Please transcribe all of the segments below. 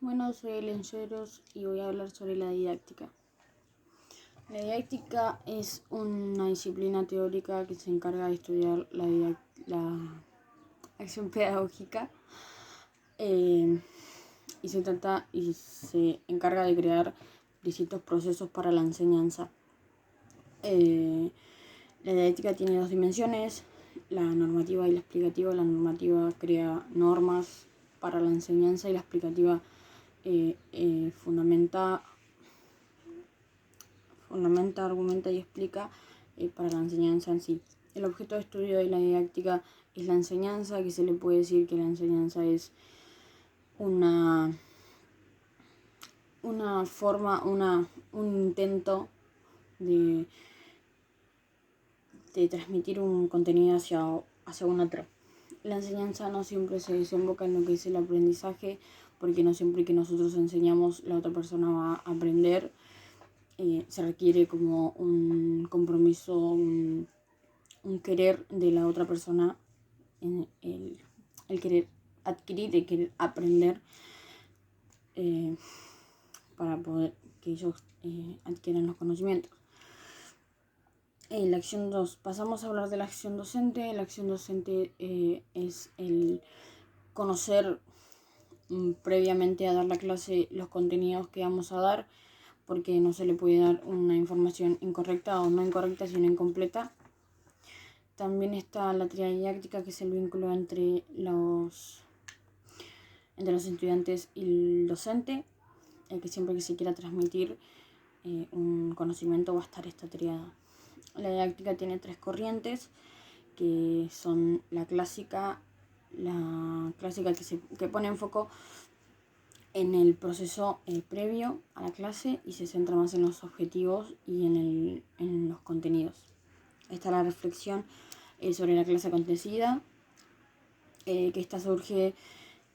Bueno, soy Elen Lloros y voy a hablar sobre la didáctica. La didáctica es una disciplina teórica que se encarga de estudiar la acción pedagógica y se encarga de crear distintos procesos para la enseñanza. La didáctica tiene dos dimensiones, la normativa y la explicativa. La normativa crea normas para la enseñanza y la explicativa fundamenta, argumenta y explica para la enseñanza en sí. El objeto de estudio de la didáctica es la enseñanza, que se le puede decir que la enseñanza es una forma, un intento de transmitir un contenido hacia un otro. La enseñanza no siempre se desemboca en lo que es el aprendizaje, porque no siempre que nosotros enseñamos la otra persona va a aprender. Se requiere como un compromiso, un querer de la otra persona, el querer adquirir, el querer aprender para poder que ellos adquieran los conocimientos. La acción 2. Pasamos a hablar de la acción docente. La acción docente es el conocer previamente a dar la clase los contenidos que vamos a dar, porque no se le puede dar una información incorrecta o no incorrecta, sino incompleta. También está la tarea didáctica, que es el vínculo entre los estudiantes y el docente, que siempre que se quiera transmitir un conocimiento va a estar esta triada. La didáctica tiene tres corrientes, que son la clásica que pone enfoco en el proceso previo a la clase y se centra más en los objetivos y en los contenidos. Está la reflexión sobre la clase acontecida, que esta surge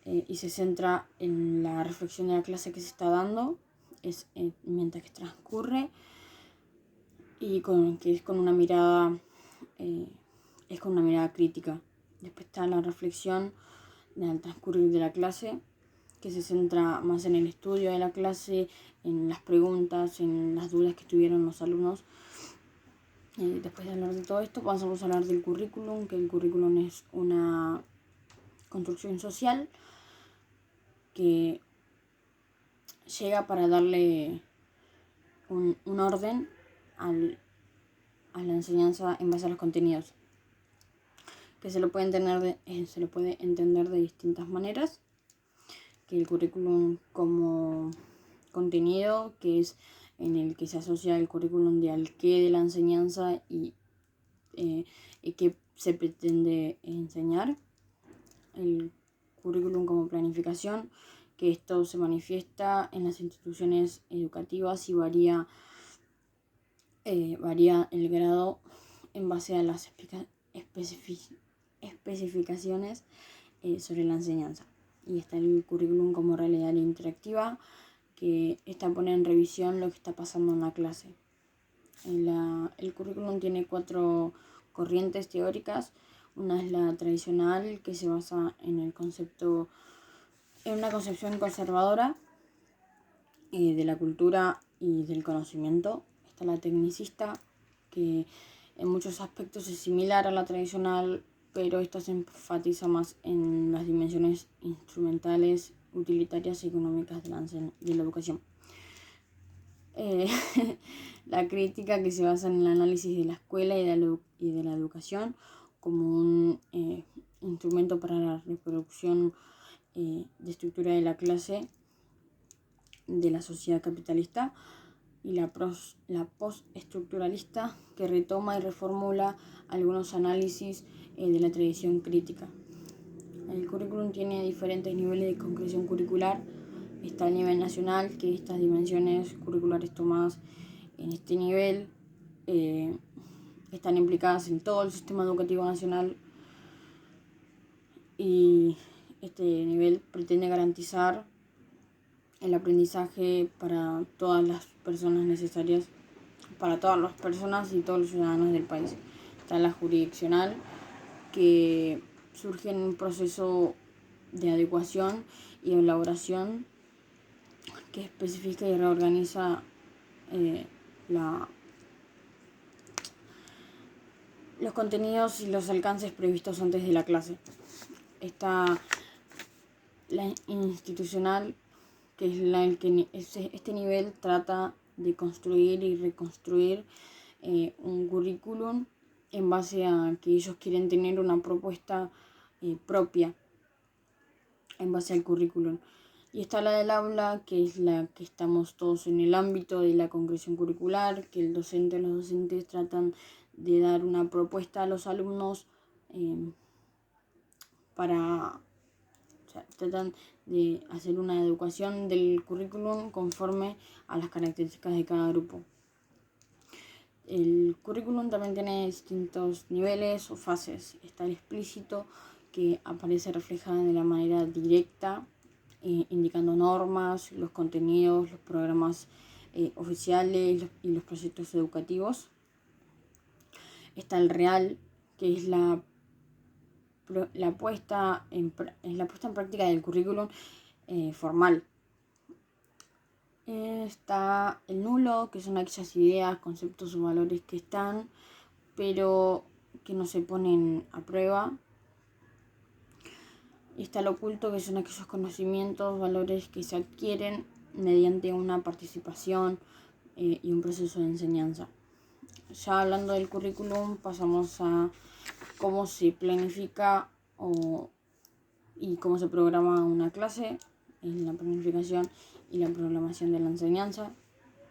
y se centra en la reflexión de la clase que se está dando, mientras que transcurre, y que es con una mirada crítica. Después está la reflexión del transcurrir de la clase, que se centra más en el estudio de la clase, en las preguntas, en las dudas que tuvieron los alumnos. Después de hablar de todo esto, pasamos a hablar del currículum, que el currículum es una construcción social que llega para darle un orden a la enseñanza en base a los contenidos, que se lo puede entender de distintas maneras. Que el currículum como contenido, que es en el que se asocia el currículum al qué de la enseñanza y qué se pretende enseñar. El currículum como planificación, que esto se manifiesta en las instituciones educativas y varía el grado en base a las especificaciones sobre la enseñanza. Y está el currículum como realidad interactiva, que esta pone en revisión lo que está pasando en la clase. El currículum tiene 4 corrientes teóricas. Una es la tradicional, que se basa en una concepción conservadora de la cultura y del conocimiento. Está la tecnicista, que en muchos aspectos es similar a la tradicional, pero esta se enfatiza más en las dimensiones instrumentales, utilitarias y económicas de la educación. La crítica, que se basa en el análisis de la escuela y de la educación como un instrumento para la reproducción de estructura de la clase de la sociedad capitalista. Y la postestructuralista, que retoma y reformula algunos análisis de la tradición crítica. El currículum tiene diferentes niveles de concreción curricular. Está el nivel nacional, que estas dimensiones curriculares tomadas en este nivel están implicadas en todo el sistema educativo nacional, y este nivel pretende garantizar el aprendizaje para todas las personas necesarias, para todas las personas y todos los ciudadanos del país. Está la jurisdiccional, que surge en un proceso de adecuación y elaboración que especifica y reorganiza los contenidos y los alcances previstos antes de la clase. Está la institucional, que es el que este nivel trata de construir y reconstruir un currículum en base a que ellos quieren tener una propuesta propia en base al currículum. Y está la del aula, que es la que estamos todos en el ámbito de la concreción curricular, que los docentes tratan de dar una propuesta a los alumnos tratan de hacer una educación del currículum conforme a las características de cada grupo. El currículum también tiene distintos niveles o fases. Está el explícito, que aparece reflejado de la manera directa, indicando normas, los contenidos, los programas oficiales y los proyectos educativos. Está el real, que es la puesta en práctica del currículum formal. Está el nulo, que son aquellas ideas, conceptos o valores que están, pero que no se ponen a prueba. Está el oculto, que son aquellos conocimientos, valores que se adquieren mediante una participación y un proceso de enseñanza. Ya hablando del currículum, pasamos a cómo se planifica y cómo se programa una clase, en la planificación y la programación de la enseñanza.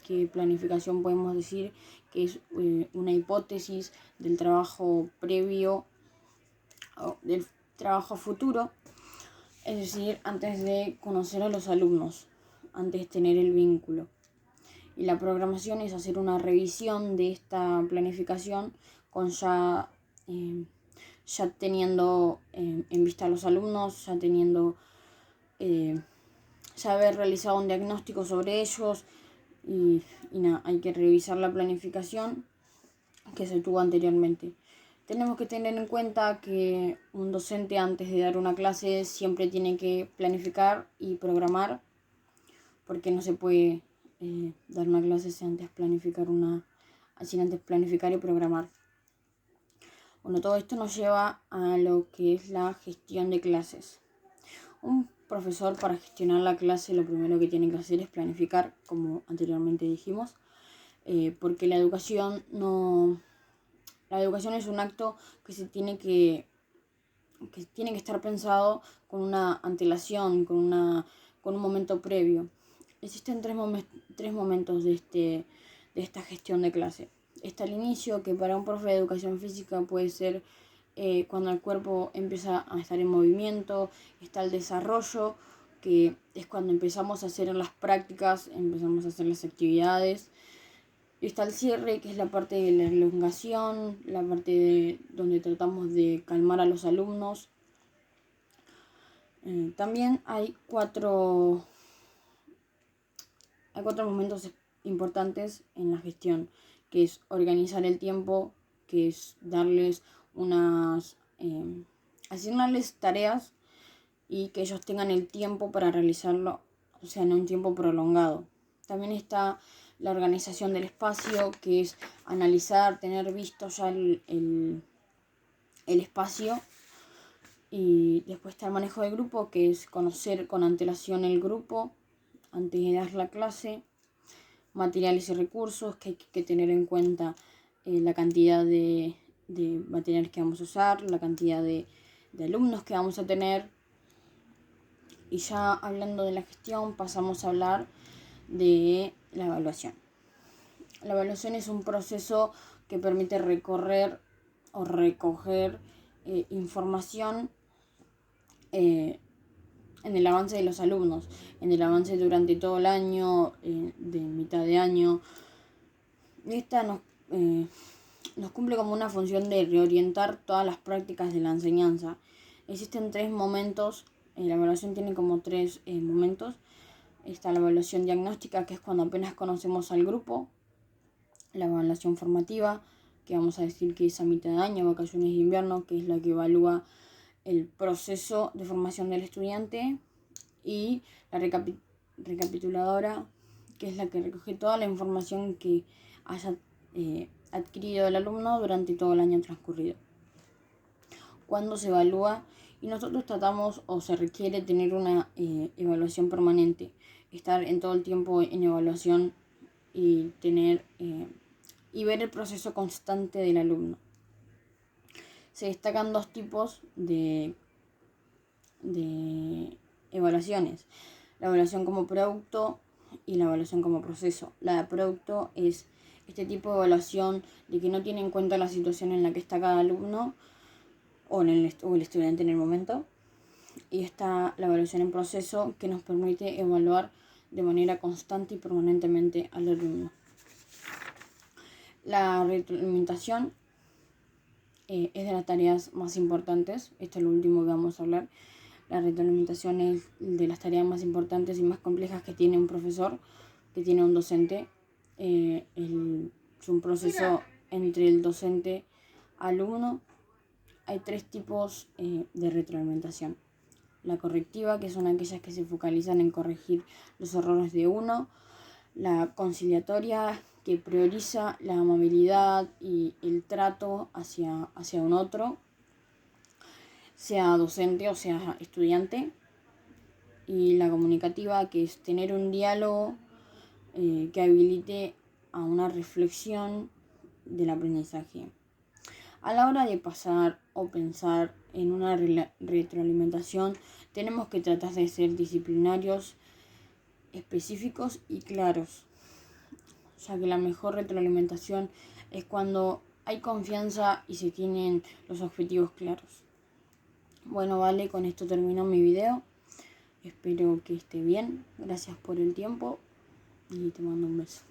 Que planificación podemos decir que es una hipótesis del trabajo previo o del trabajo futuro, es decir, antes de conocer a los alumnos, antes de tener el vínculo. Y la programación es hacer una revisión de esta planificación con ya teniendo en vista a los alumnos, ya haber realizado un diagnóstico sobre ellos y hay que revisar la planificación que se tuvo anteriormente. Tenemos que tener en cuenta que un docente, antes de dar una clase, siempre tiene que planificar y programar, porque no se puede dar una clase sin antes planificar y programar. Bueno, todo esto nos lleva a lo que es la gestión de clases. Un profesor, para gestionar la clase, lo primero que tiene que hacer es planificar, como anteriormente dijimos, porque la educación es un acto que tiene que estar pensado con una antelación, con un momento previo. Existen tres momentos de esta gestión de clase. Está el inicio, que para un profe de educación física puede ser cuando el cuerpo empieza a estar en movimiento. Está el desarrollo, que es cuando empezamos a hacer las prácticas, empezamos a hacer las actividades. Está el cierre, que es la parte de la elongación, la parte donde tratamos de calmar a los alumnos. También hay cuatro momentos importantes en la gestión, que es organizar el tiempo, que es darles asignarles tareas y que ellos tengan el tiempo para realizarlo, o sea, en un tiempo prolongado. También está la organización del espacio, que es analizar, tener visto ya el espacio. Y después está el manejo del grupo, que es conocer con antelación el grupo antes de dar la clase. Materiales y recursos, que hay que tener en cuenta la cantidad de materiales que vamos a usar, la cantidad de alumnos que vamos a tener. Y ya hablando de la gestión, pasamos a hablar de la evaluación. La evaluación es un proceso que permite recorrer o recoger información en el avance de los alumnos, en el avance durante todo el año, de mitad de año. Esta nos cumple como una función de reorientar todas las prácticas de la enseñanza. Existen tres momentos, la evaluación tiene como tres momentos. Está la evaluación diagnóstica, que es cuando apenas conocemos al grupo. La evaluación formativa, que vamos a decir que es a mitad de año, vacaciones de invierno, que es la que evalúa el proceso de formación del estudiante. Y recapituladora, que es la que recoge toda la información que haya adquirido el alumno durante todo el año transcurrido. Cuando se evalúa, y nosotros tratamos o se requiere tener una evaluación permanente, estar en todo el tiempo en evaluación y tener y ver el proceso constante del alumno. Se destacan dos tipos de evaluaciones: la evaluación como producto y la evaluación como proceso. La de producto es este tipo de evaluación de que no tiene en cuenta la situación en la que está cada alumno o el estudiante en el momento, y está la evaluación en proceso, que nos permite evaluar de manera constante y permanentemente al alumno. La retroalimentación es de las tareas más importantes. Esto es lo último que vamos a hablar. La retroalimentación es de las tareas más importantes y más complejas que tiene un profesor, que tiene un docente. Es un proceso entre el docente alumno. Hay tres tipos de retroalimentación: la correctiva, que son aquellas que se focalizan en corregir los errores de uno; la conciliatoria, que prioriza la amabilidad y el trato hacia un otro, sea docente o sea estudiante; y la comunicativa, que es tener un diálogo que habilite a una reflexión del aprendizaje. A la hora de pasar o pensar en una retroalimentación, tenemos que tratar de ser disciplinarios, específicos y claros, ya que la mejor retroalimentación es cuando hay confianza y se tienen los objetivos claros. Bueno, vale, con esto termino mi video. Espero que esté bien. Gracias por el tiempo y te mando un beso.